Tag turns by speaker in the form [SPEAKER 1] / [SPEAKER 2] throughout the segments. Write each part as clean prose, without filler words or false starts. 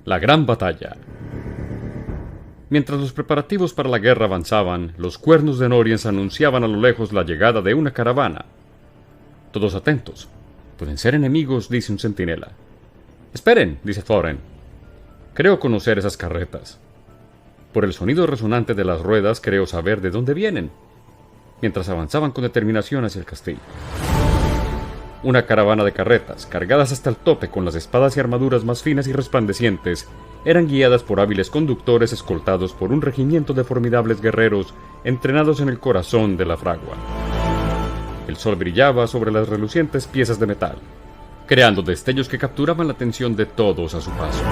[SPEAKER 1] La gran batalla. Mientras los preparativos para la guerra avanzaban, los cuernos de Noriens anunciaban a lo lejos la llegada de una caravana. Todos atentos. Pueden ser enemigos, dice un centinela. Esperen, dice Thorin. Creo conocer esas carretas. Por el sonido resonante de las ruedas creo saber de dónde vienen. Mientras avanzaban con determinación hacia el castillo. Una caravana de carretas, cargadas hasta el tope con las espadas y armaduras más finas y resplandecientes, eran guiadas por hábiles conductores escoltados por un regimiento de formidables guerreros entrenados en el corazón de la fragua. El sol brillaba sobre las relucientes piezas de metal, creando destellos que capturaban la atención de todos a su paso.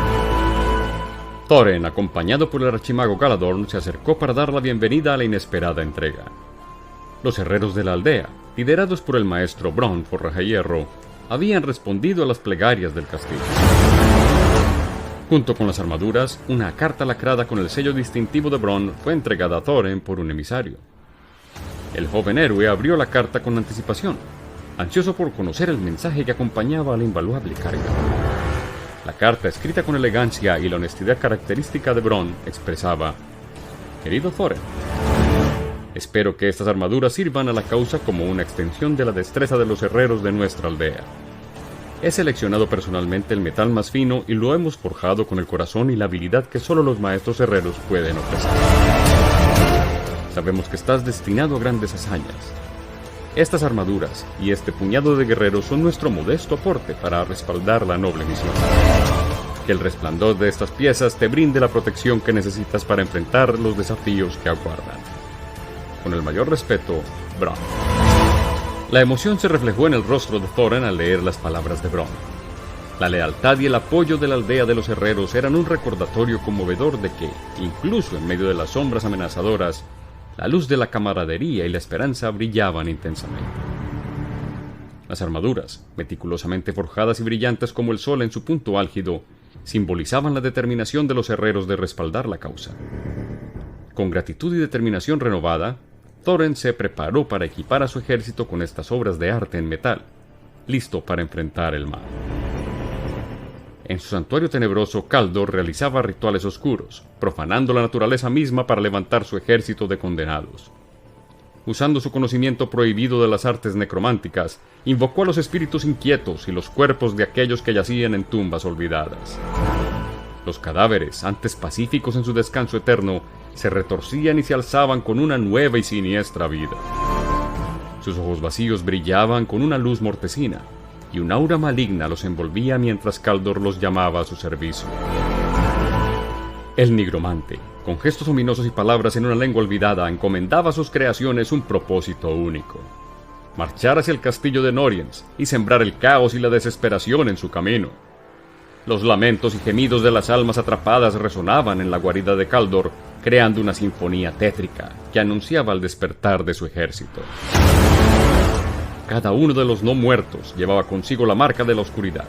[SPEAKER 1] Thorin, acompañado por el archimago Galadorn, se acercó para dar la bienvenida a la inesperada entrega. Los herreros de la aldea, liderados por el maestro Bronn Forjahierro, habían respondido a las plegarias del castillo. Junto con las armaduras, una carta lacrada con el sello distintivo de Bronn fue entregada a Thorin por un emisario. El joven héroe abrió la carta con anticipación, ansioso por conocer el mensaje que acompañaba a la invaluable carga. La carta, escrita con elegancia y la honestidad característica de Bronn, expresaba: «Querido Thorin, espero que estas armaduras sirvan a la causa como una extensión de la destreza de los herreros de nuestra aldea. He seleccionado personalmente el metal más fino y lo hemos forjado con el corazón y la habilidad que solo los maestros herreros pueden ofrecer. Sabemos que estás destinado a grandes hazañas. Estas armaduras y este puñado de guerreros son nuestro modesto aporte para respaldar la noble misión. Que el resplandor de estas piezas te brinde la protección que necesitas para enfrentar los desafíos que aguardan. Con el mayor respeto, Bronn». La emoción se reflejó en el rostro de Thorin al leer las palabras de Bronn. La lealtad y el apoyo de la aldea de los herreros eran un recordatorio conmovedor de que, incluso en medio de las sombras amenazadoras, la luz de la camaradería y la esperanza brillaban intensamente. Las armaduras, meticulosamente forjadas y brillantes como el sol en su punto álgido, simbolizaban la determinación de los herreros de respaldar la causa. Con gratitud y determinación renovada, Thorin se preparó para equipar a su ejército con estas obras de arte en metal, listo para enfrentar el mal. En su santuario tenebroso, Kaldor realizaba rituales oscuros, profanando la naturaleza misma para levantar su ejército de condenados. Usando su conocimiento prohibido de las artes necrománticas, invocó a los espíritus inquietos y los cuerpos de aquellos que yacían en tumbas olvidadas. Los cadáveres, antes pacíficos en su descanso eterno, se retorcían y se alzaban con una nueva y siniestra vida. Sus ojos vacíos brillaban con una luz mortecina, y un aura maligna los envolvía mientras Kaldor los llamaba a su servicio. El nigromante, con gestos ominosos y palabras en una lengua olvidada, encomendaba a sus creaciones un propósito único: marchar hacia el castillo de Noriens y sembrar el caos y la desesperación en su camino. Los lamentos y gemidos de las almas atrapadas resonaban en la guarida de Kaldor, creando una sinfonía tétrica que anunciaba el despertar de su ejército. Cada uno de los no muertos llevaba consigo la marca de la oscuridad.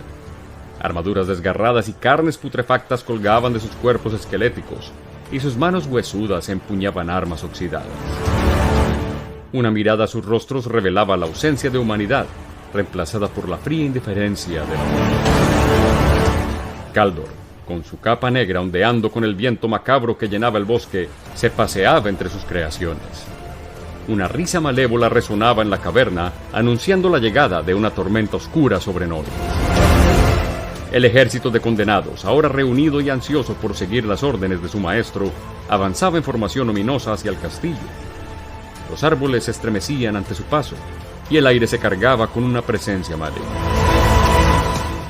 [SPEAKER 1] Armaduras desgarradas y carnes putrefactas colgaban de sus cuerpos esqueléticos, y sus manos huesudas empuñaban armas oxidadas. Una mirada a sus rostros revelaba la ausencia de humanidad, reemplazada por la fría indiferencia de la muerte. Kaldor, con su capa negra ondeando con el viento macabro que llenaba el bosque, se paseaba entre sus creaciones. Una risa malévola resonaba en la caverna, anunciando la llegada de una tormenta oscura sobre Noriens. El ejército de condenados, ahora reunido y ansioso por seguir las órdenes de su maestro, avanzaba en formación ominosa hacia el castillo. Los árboles se estremecían ante su paso, y el aire se cargaba con una presencia maligna.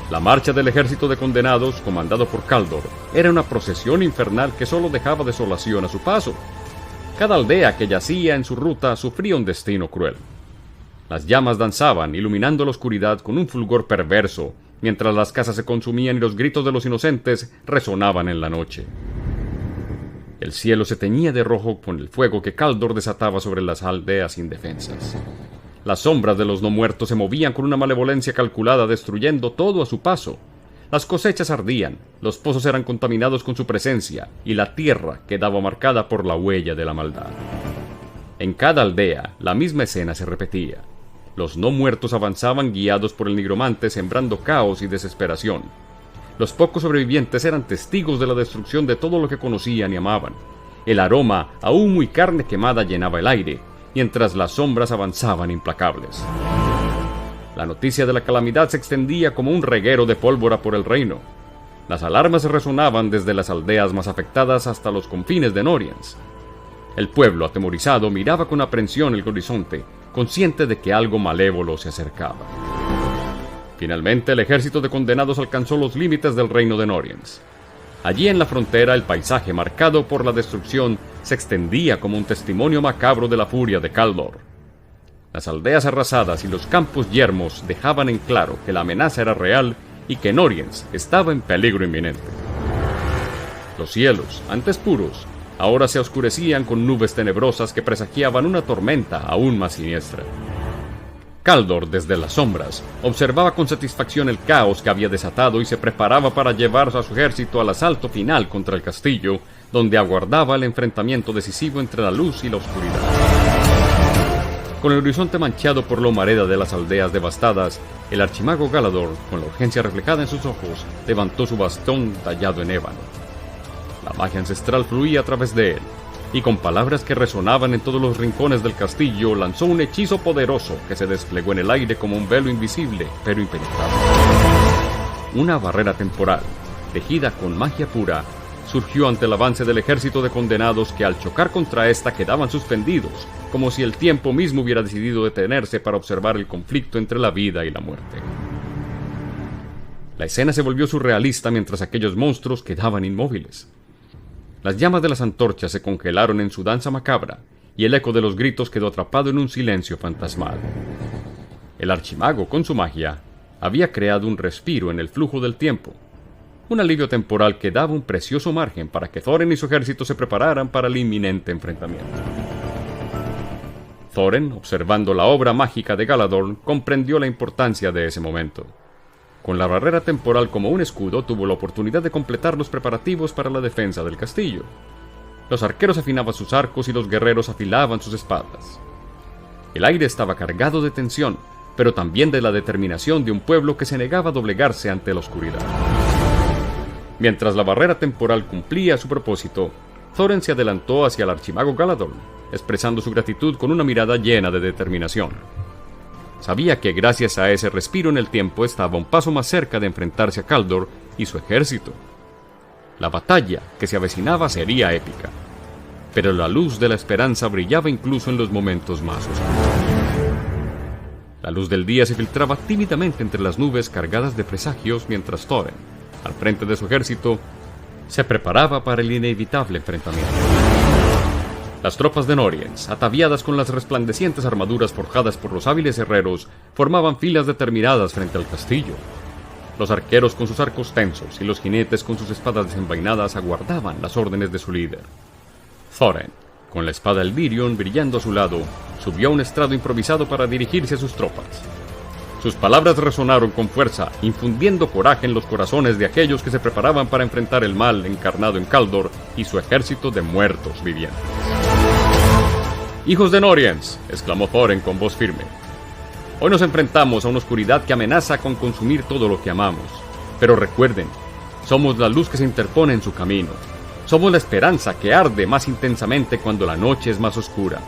[SPEAKER 1] La marcha del ejército de condenados, comandado por Kaldor, era una procesión infernal que solo dejaba desolación a su paso. Cada aldea que yacía en su ruta sufría un destino cruel. Las llamas danzaban, iluminando la oscuridad con un fulgor perverso, mientras las casas se consumían y los gritos de los inocentes resonaban en la noche. El cielo se teñía de rojo con el fuego que Kaldor desataba sobre las aldeas indefensas. Las sombras de los no muertos se movían con una malevolencia calculada, destruyendo todo a su paso. Las cosechas ardían, los pozos eran contaminados con su presencia, y la tierra quedaba marcada por la huella de la maldad. En cada aldea, la misma escena se repetía. Los no muertos avanzaban guiados por el nigromante, sembrando caos y desesperación. Los pocos sobrevivientes eran testigos de la destrucción de todo lo que conocían y amaban. El aroma a humo y carne quemada llenaba el aire, mientras las sombras avanzaban implacables. La noticia de la calamidad se extendía como un reguero de pólvora por el reino. Las alarmas resonaban desde las aldeas más afectadas hasta los confines de Noriens. El pueblo, atemorizado, miraba con aprensión el horizonte, consciente de que algo malévolo se acercaba. Finalmente, el ejército de condenados alcanzó los límites del reino de Noriens. Allí en la frontera, el paisaje marcado por la destrucción se extendía como un testimonio macabro de la furia de Kaldor. Las aldeas arrasadas y los campos yermos dejaban en claro que la amenaza era real y que Noriens estaba en peligro inminente. Los cielos, antes puros, ahora se oscurecían con nubes tenebrosas que presagiaban una tormenta aún más siniestra. Kaldor, desde las sombras, observaba con satisfacción el caos que había desatado y se preparaba para llevar a su ejército al asalto final contra el castillo, donde aguardaba el enfrentamiento decisivo entre la luz y la oscuridad. Con el horizonte manchado por la humareda de las aldeas devastadas, el archimago Galador, con la urgencia reflejada en sus ojos, levantó su bastón tallado en ébano. La magia ancestral fluía a través de él, y con palabras que resonaban en todos los rincones del castillo, lanzó un hechizo poderoso que se desplegó en el aire como un velo invisible, pero impenetrable. Una barrera temporal, tejida con magia pura, surgió ante el avance del ejército de condenados que al chocar contra esta quedaban suspendidos, como si el tiempo mismo hubiera decidido detenerse para observar el conflicto entre la vida y la muerte. La escena se volvió surrealista mientras aquellos monstruos quedaban inmóviles. Las llamas de las antorchas se congelaron en su danza macabra, y el eco de los gritos quedó atrapado en un silencio fantasmal. El archimago, con su magia, había creado un respiro en el flujo del tiempo, un alivio temporal que daba un precioso margen para que Thorin y su ejército se prepararan para el inminente enfrentamiento. Thorin, observando la obra mágica de Galador, comprendió la importancia de ese momento. Con la barrera temporal como un escudo, tuvo la oportunidad de completar los preparativos para la defensa del castillo. Los arqueros afinaban sus arcos y los guerreros afilaban sus espadas. El aire estaba cargado de tensión, pero también de la determinación de un pueblo que se negaba a doblegarse ante la oscuridad. Mientras la barrera temporal cumplía su propósito, Thorin se adelantó hacia el archimago Galador, expresando su gratitud con una mirada llena de determinación. Sabía que gracias a ese respiro en el tiempo estaba un paso más cerca de enfrentarse a Kaldor y su ejército. La batalla que se avecinaba sería épica, pero la luz de la esperanza brillaba incluso en los momentos más oscuros. La luz del día se filtraba tímidamente entre las nubes cargadas de presagios mientras Thorin, al frente de su ejército, se preparaba para el inevitable enfrentamiento. Las tropas de Noriens, ataviadas con las resplandecientes armaduras forjadas por los hábiles herreros, formaban filas determinadas frente al castillo. Los arqueros con sus arcos tensos y los jinetes con sus espadas desenvainadas aguardaban las órdenes de su líder. Thorin, con la espada Eldirionn brillando a su lado, subió a un estrado improvisado para dirigirse a sus tropas. Sus palabras resonaron con fuerza, infundiendo coraje en los corazones de aquellos que se preparaban para enfrentar el mal encarnado en Kaldor y su ejército de muertos vivientes. «Hijos de Noriens», exclamó Thorin con voz firme, «hoy nos enfrentamos a una oscuridad que amenaza con consumir todo lo que amamos. Pero recuerden, somos la luz que se interpone en su camino. Somos la esperanza que arde más intensamente cuando la noche es más oscura».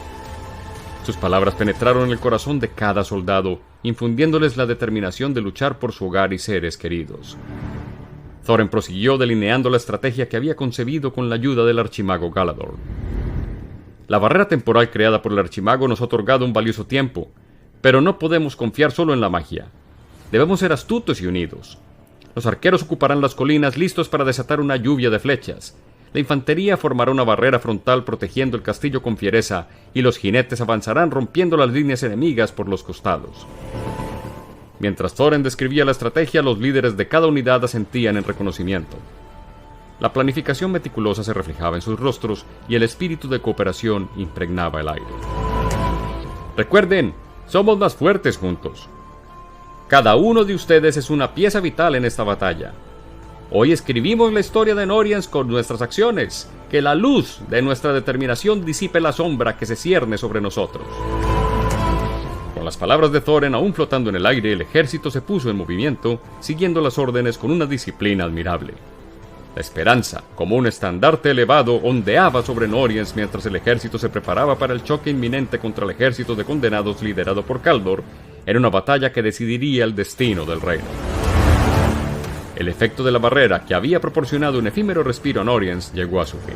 [SPEAKER 1] Sus palabras penetraron en el corazón de cada soldado, infundiéndoles la determinación de luchar por su hogar y seres queridos. Thorin prosiguió delineando la estrategia que había concebido con la ayuda del archimago Galador. La barrera temporal creada por el archimago nos ha otorgado un valioso tiempo, pero no podemos confiar solo en la magia. Debemos ser astutos y unidos. Los arqueros ocuparán las colinas listos para desatar una lluvia de flechas. La infantería formará una barrera frontal protegiendo el castillo con fiereza, y los jinetes avanzarán rompiendo las líneas enemigas por los costados. Mientras Thorin describía la estrategia, los líderes de cada unidad asentían en reconocimiento. La planificación meticulosa se reflejaba en sus rostros y el espíritu de cooperación impregnaba el aire. Recuerden, somos más fuertes juntos. Cada uno de ustedes es una pieza vital en esta batalla. Hoy escribimos la historia de Noriens con nuestras acciones. Que la luz de nuestra determinación disipe la sombra que se cierne sobre nosotros. Con las palabras de Thorin aún flotando en el aire, el ejército se puso en movimiento, siguiendo las órdenes con una disciplina admirable. La esperanza, como un estandarte elevado, ondeaba sobre Noriens mientras el ejército se preparaba para el choque inminente contra el ejército de condenados liderado por Kaldor, en una batalla que decidiría el destino del reino. El efecto de la barrera, que había proporcionado un efímero respiro a Noriens, llegó a su fin.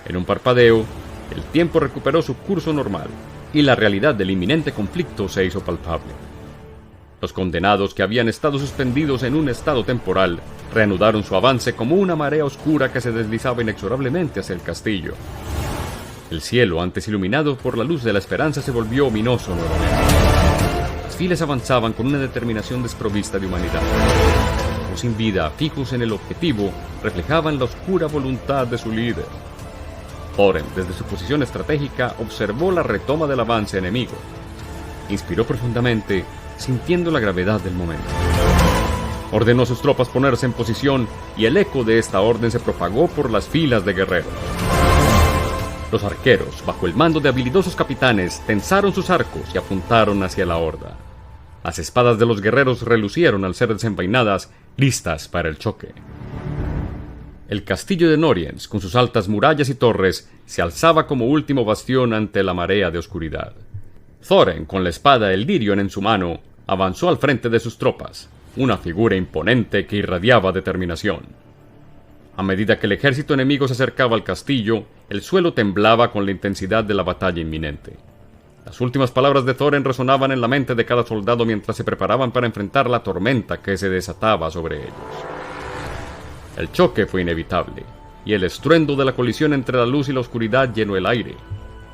[SPEAKER 1] En un parpadeo, el tiempo recuperó su curso normal, y la realidad del inminente conflicto se hizo palpable. Los condenados, que habían estado suspendidos en un estado temporal, reanudaron su avance como una marea oscura que se deslizaba inexorablemente hacia el castillo. El cielo, antes iluminado por la luz de la esperanza, se volvió ominoso nuevamente. Las filas avanzaban con una determinación desprovista de humanidad. Los ojos sin vida, fijos en el objetivo, reflejaban la oscura voluntad de su líder. Thorin, desde su posición estratégica, observó la retoma del avance enemigo. Inspiró profundamente, sintiendo la gravedad del momento. Ordenó a sus tropas ponerse en posición, y el eco de esta orden se propagó por las filas de guerreros. Los arqueros, bajo el mando de habilidosos capitanes, tensaron sus arcos y apuntaron hacia la horda. Las espadas de los guerreros relucieron al ser desenvainadas, listas para el choque. El castillo de Noriens, con sus altas murallas y torres, se alzaba como último bastión ante la marea de oscuridad. Thorin, con la espada Eldirion en su mano, avanzó al frente de sus tropas, una figura imponente que irradiaba determinación. A medida que el ejército enemigo se acercaba al castillo, el suelo temblaba con la intensidad de la batalla inminente. Las últimas palabras de Thorin resonaban en la mente de cada soldado mientras se preparaban para enfrentar la tormenta que se desataba sobre ellos. El choque fue inevitable, y el estruendo de la colisión entre la luz y la oscuridad llenó el aire.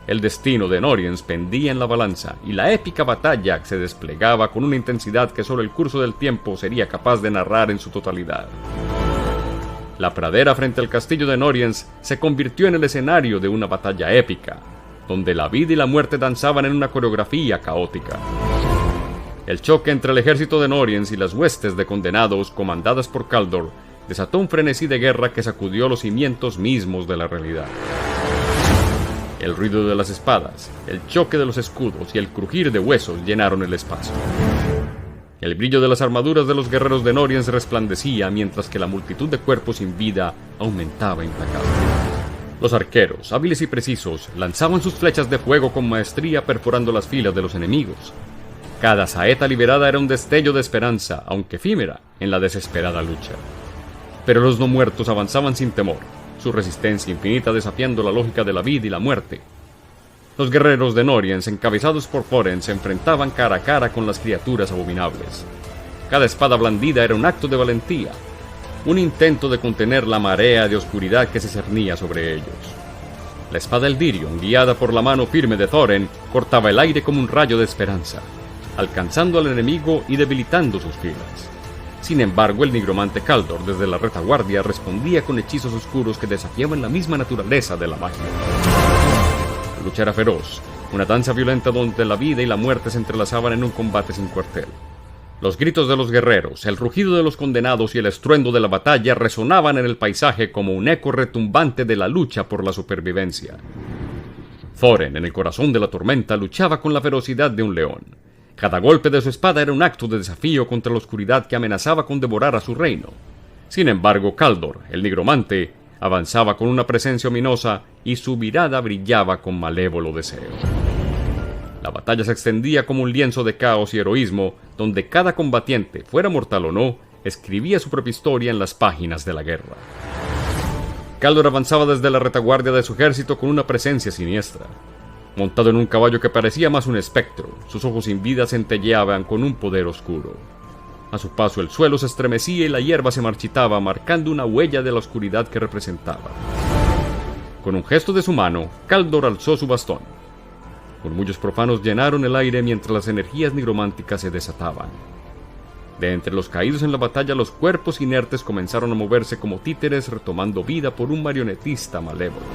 [SPEAKER 1] El destino de Noriens pendía en la balanza, y la épica batalla se desplegaba con una intensidad que solo el curso del tiempo sería capaz de narrar en su totalidad. La pradera frente al castillo de Noriens se convirtió en el escenario de una batalla épica, donde la vida y la muerte danzaban en una coreografía caótica. El choque entre el ejército de Noriens y las huestes de condenados comandadas por Kaldor desató un frenesí de guerra que sacudió los cimientos mismos de la realidad. El ruido de las espadas, el choque de los escudos y el crujir de huesos llenaron el espacio. El brillo de las armaduras de los guerreros de Noriens resplandecía mientras que la multitud de cuerpos sin vida aumentaba implacable. Los arqueros, hábiles y precisos, lanzaban sus flechas de fuego con maestría perforando las filas de los enemigos. Cada saeta liberada era un destello de esperanza, aunque efímera, en la desesperada lucha. Pero los no muertos avanzaban sin temor, su resistencia infinita desafiando la lógica de la vida y la muerte. Los guerreros de Noriens, encabezados por Thorin, se enfrentaban cara a cara con las criaturas abominables. Cada espada blandida era un acto de valentía, un intento de contener la marea de oscuridad que se cernía sobre ellos. La espada Eldirion, guiada por la mano firme de Thorin, cortaba el aire como un rayo de esperanza, alcanzando al enemigo y debilitando sus filas. Sin embargo, el nigromante Kaldor, desde la retaguardia, respondía con hechizos oscuros que desafiaban la misma naturaleza de la magia. La lucha era feroz, una danza violenta donde la vida y la muerte se entrelazaban en un combate sin cuartel. Los gritos de los guerreros, el rugido de los condenados y el estruendo de la batalla resonaban en el paisaje como un eco retumbante de la lucha por la supervivencia. Thorin, en el corazón de la tormenta, luchaba con la ferocidad de un león. Cada golpe de su espada era un acto de desafío contra la oscuridad que amenazaba con devorar a su reino. Sin embargo, Kaldor, el nigromante, avanzaba con una presencia ominosa y su mirada brillaba con malévolo deseo. La batalla se extendía como un lienzo de caos y heroísmo, donde cada combatiente, fuera mortal o no, escribía su propia historia en las páginas de la guerra. Kaldor avanzaba desde la retaguardia de su ejército con una presencia siniestra. Montado en un caballo que parecía más un espectro, sus ojos sin vida centelleaban con un poder oscuro. A su paso el suelo se estremecía y la hierba se marchitaba, marcando una huella de la oscuridad que representaba. Con un gesto de su mano, Kaldor alzó su bastón. Murmullos profanos llenaron el aire mientras las energías nigrománticas se desataban. De entre los caídos en la batalla, los cuerpos inertes comenzaron a moverse como títeres retomando vida por un marionetista malévolo.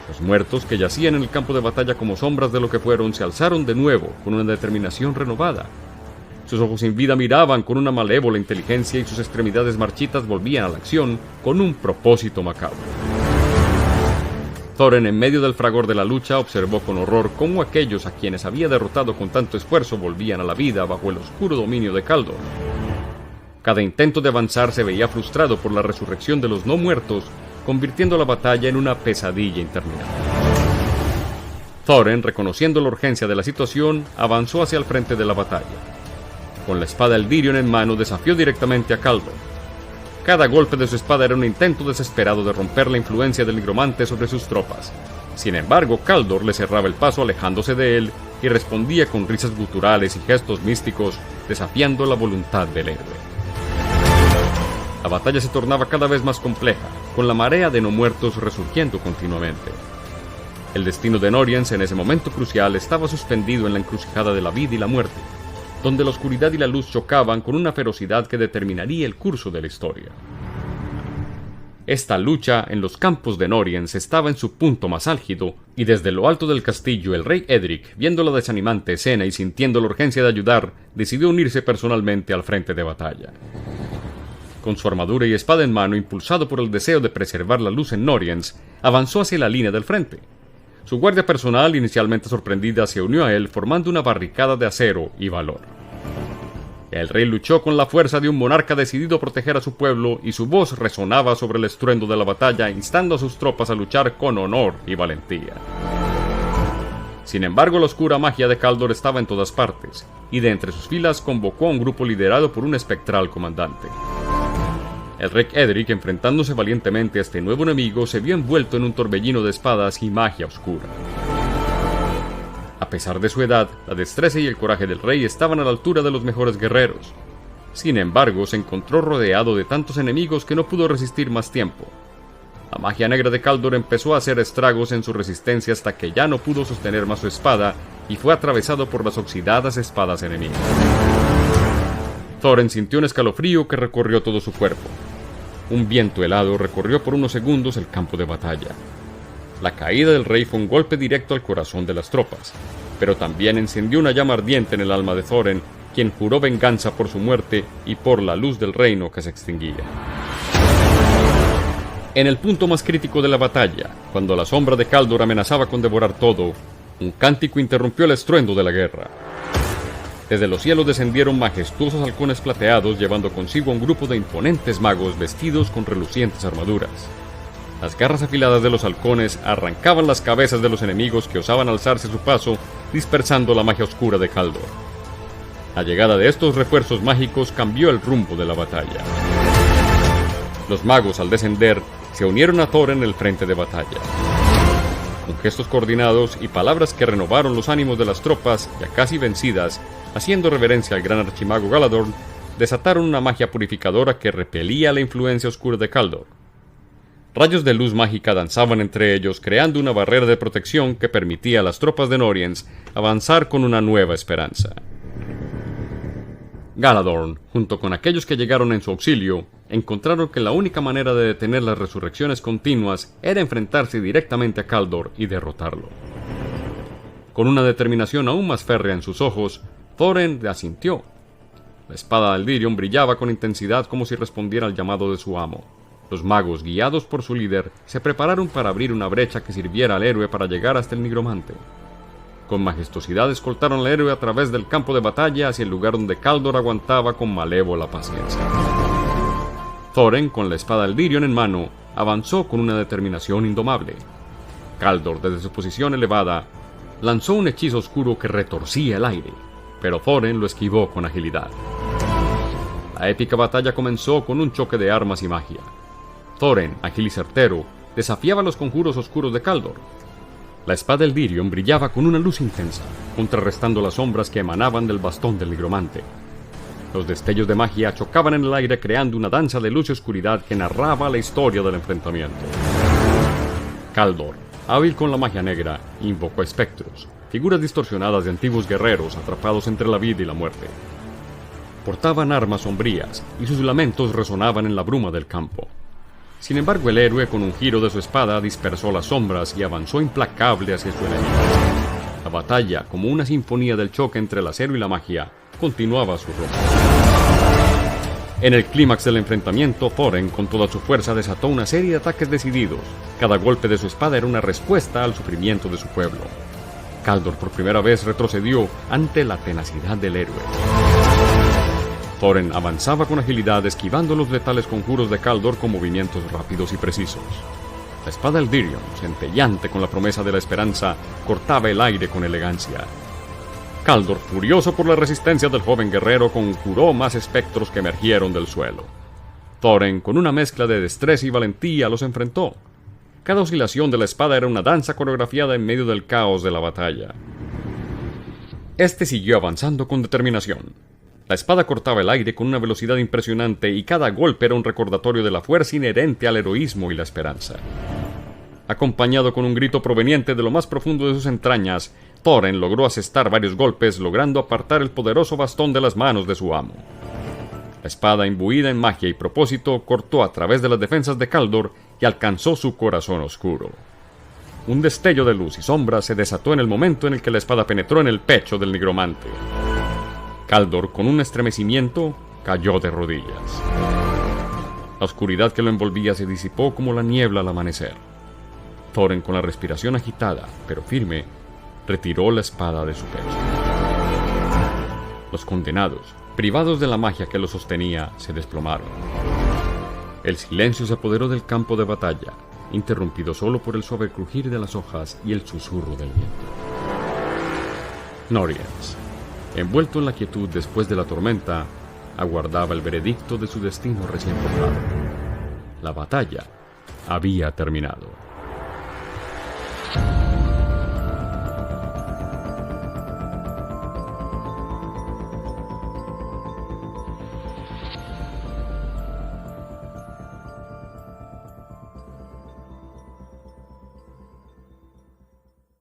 [SPEAKER 1] Los muertos que yacían en el campo de batalla como sombras de lo que fueron se alzaron de nuevo con una determinación renovada. Sus ojos sin vida miraban con una malévola inteligencia y sus extremidades marchitas volvían a la acción con un propósito macabro. Thorin, en medio del fragor de la lucha, observó con horror cómo aquellos a quienes había derrotado con tanto esfuerzo volvían a la vida bajo el oscuro dominio de Kaldor. Cada intento de avanzar se veía frustrado por la resurrección de los no muertos, convirtiendo la batalla en una pesadilla interminable. Thorin, reconociendo la urgencia de la situación, avanzó hacia el frente de la batalla. Con la espada Eldirionn en mano, desafió directamente a Kaldor. Cada golpe de su espada era un intento desesperado de romper la influencia del nigromante sobre sus tropas. Sin embargo, Kaldor le cerraba el paso alejándose de él y respondía con risas guturales y gestos místicos, desafiando la voluntad del héroe. La batalla se tornaba cada vez más compleja, con la marea de no muertos resurgiendo continuamente. El destino de Noriens en ese momento crucial estaba suspendido en la encrucijada de la vida y la muerte, donde la oscuridad y la luz chocaban con una ferocidad que determinaría el curso de la historia. Esta lucha en los campos de Noriens estaba en su punto más álgido, y desde lo alto del castillo el rey Edric, viendo la desanimante escena y sintiendo la urgencia de ayudar, decidió unirse personalmente al frente de batalla. Con su armadura y espada en mano, impulsado por el deseo de preservar la luz en Noriens, avanzó hacia la línea del frente. Su guardia personal, inicialmente sorprendida, se unió a él formando una barricada de acero y valor. El rey luchó con la fuerza de un monarca decidido a proteger a su pueblo, y su voz resonaba sobre el estruendo de la batalla, instando a sus tropas a luchar con honor y valentía. Sin embargo, la oscura magia de Kaldor estaba en todas partes, y de entre sus filas convocó a un grupo liderado por un espectral comandante. El rey Edric, enfrentándose valientemente a este nuevo enemigo, se vio envuelto en un torbellino de espadas y magia oscura. A pesar de su edad, la destreza y el coraje del rey estaban a la altura de los mejores guerreros. Sin embargo, se encontró rodeado de tantos enemigos que no pudo resistir más tiempo. La magia negra de Kaldor empezó a hacer estragos en su resistencia hasta que ya no pudo sostener más su espada y fue atravesado por las oxidadas espadas enemigas. Thorin sintió un escalofrío que recorrió todo su cuerpo. Un viento helado recorrió por unos segundos el campo de batalla. La caída del rey fue un golpe directo al corazón de las tropas, pero también encendió una llama ardiente en el alma de Thorin, quien juró venganza por su muerte y por la luz del reino que se extinguía. En el punto más crítico de la batalla, cuando la sombra de Kaldor amenazaba con devorar todo, un cántico interrumpió el estruendo de la guerra. Desde los cielos descendieron majestuosos halcones plateados, llevando consigo a un grupo de imponentes magos vestidos con relucientes armaduras. Las garras afiladas de los halcones arrancaban las cabezas de los enemigos que osaban alzarse a su paso, dispersando la magia oscura de Kaldor. La llegada de estos refuerzos mágicos cambió el rumbo de la batalla. Los magos, al descender, se unieron a Thorin en el frente de batalla. Con gestos coordinados y palabras que renovaron los ánimos de las tropas, ya casi vencidas, haciendo reverencia al gran archimago Galador, desataron una magia purificadora que repelía la influencia oscura de Kaldor. Rayos de luz mágica danzaban entre ellos, creando una barrera de protección que permitía a las tropas de Noriens avanzar con una nueva esperanza. Galador, junto con aquellos que llegaron en su auxilio, encontraron que la única manera de detener las resurrecciones continuas era enfrentarse directamente a Kaldor y derrotarlo. Con una determinación aún más férrea en sus ojos, Thorin asintió. La espada de Eldirionn brillaba con intensidad como si respondiera al llamado de su amo. Los magos, guiados por su líder, se prepararon para abrir una brecha que sirviera al héroe para llegar hasta el nigromante. Con majestuosidad escoltaron al héroe a través del campo de batalla hacia el lugar donde Kaldor aguantaba con malévola paciencia. Thorin, con la espada Eldirionn en mano, avanzó con una determinación indomable. Kaldor, desde su posición elevada, lanzó un hechizo oscuro que retorcía el aire, pero Thorin lo esquivó con agilidad. La épica batalla comenzó con un choque de armas y magia. Thorin, ágil y certero, desafiaba los conjuros oscuros de Kaldor. La espada Eldirionn brillaba con una luz intensa, contrarrestando las sombras que emanaban del bastón del nigromante. Los destellos de magia chocaban en el aire, creando una danza de luz y oscuridad que narraba la historia del enfrentamiento. Kaldor, hábil con la magia negra, invocó espectros, figuras distorsionadas de antiguos guerreros atrapados entre la vida y la muerte. Portaban armas sombrías, y sus lamentos resonaban en la bruma del campo. Sin embargo, el héroe, con un giro de su espada, dispersó las sombras y avanzó implacable hacia su enemigo. La batalla, como una sinfonía del choque entre el acero y la magia, continuaba su rumbo. En el clímax del enfrentamiento, Thorin con toda su fuerza desató una serie de ataques decididos. Cada golpe de su espada era una respuesta al sufrimiento de su pueblo. Kaldor por primera vez retrocedió ante la tenacidad del héroe. Thorin avanzaba con agilidad, esquivando los letales conjuros de Kaldor con movimientos rápidos y precisos. La espada Eldirsion, centelleante con la promesa de la esperanza, cortaba el aire con elegancia. Kaldor, furioso por la resistencia del joven guerrero, conjuró más espectros que emergieron del suelo. Thorin, con una mezcla de destreza y valentía, los enfrentó. Cada oscilación de la espada era una danza coreografiada en medio del caos de la batalla. Este siguió avanzando con determinación. La espada cortaba el aire con una velocidad impresionante y cada golpe era un recordatorio de la fuerza inherente al heroísmo y la esperanza. Acompañado con un grito proveniente de lo más profundo de sus entrañas, Thorin logró asestar varios golpes, logrando apartar el poderoso bastón de las manos de su amo. La espada, imbuida en magia y propósito, cortó a través de las defensas de Kaldor y alcanzó su corazón oscuro. Un destello de luz y sombra se desató en el momento en el que la espada penetró en el pecho del nigromante. Kaldor, con un estremecimiento, cayó de rodillas. La oscuridad que lo envolvía se disipó como la niebla al amanecer. Thorin, con la respiración agitada, pero firme, retiró la espada de su pecho. Los condenados, privados de la magia que los sostenía, se desplomaron. El silencio se apoderó del campo de batalla, interrumpido solo por el suave crujir de las hojas y el susurro del viento. Noriens, envuelto en la quietud después de la tormenta, aguardaba el veredicto de su destino recién formado. La batalla había terminado.